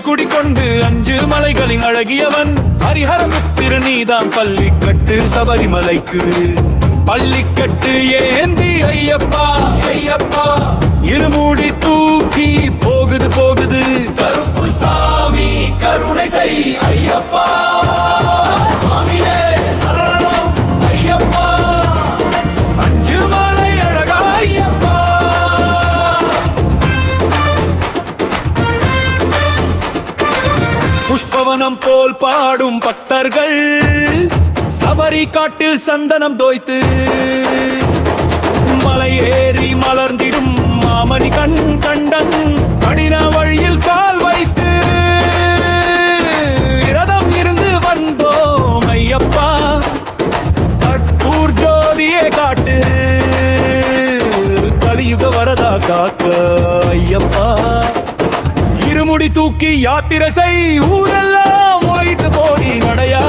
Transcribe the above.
குடிக்கொண்டு 5 மலைகளின் அழகியவன் ஹரிஹரபுத்திர நீதான் பள்ளிக்கட்டு சபரிமலைக்கு பள்ளிக்கட்டு ஏந்தி ஐயப்பா ஐயப்பா இருமுடி தூக்கி போகுது போகுது கருப்பு சாமி கருணை செய் ஐயப்பா சுவாமியே சரணம் ஐயப்பா 5 மலை அழகா ஐயப்பா புஷ்பவனம் போல் பாடும் பக்தர்கள் சபரி காட்டில் சந்தனம் தோய்த்து மலை ஏறி மலர்ந்திடும் மாமணி கண்டன் கடின வழியில் கால் வைத்து விரதம் இருந்து வந்தோம் ஐயப்பா கற்பூர் ஜோதியே காட்டு கலியுக வரதா காக்க ஐயப்பா இருமுடி தூக்கி யாத்திரை செய் ஊரெல்லாம் போயிட்டு போடி நடையா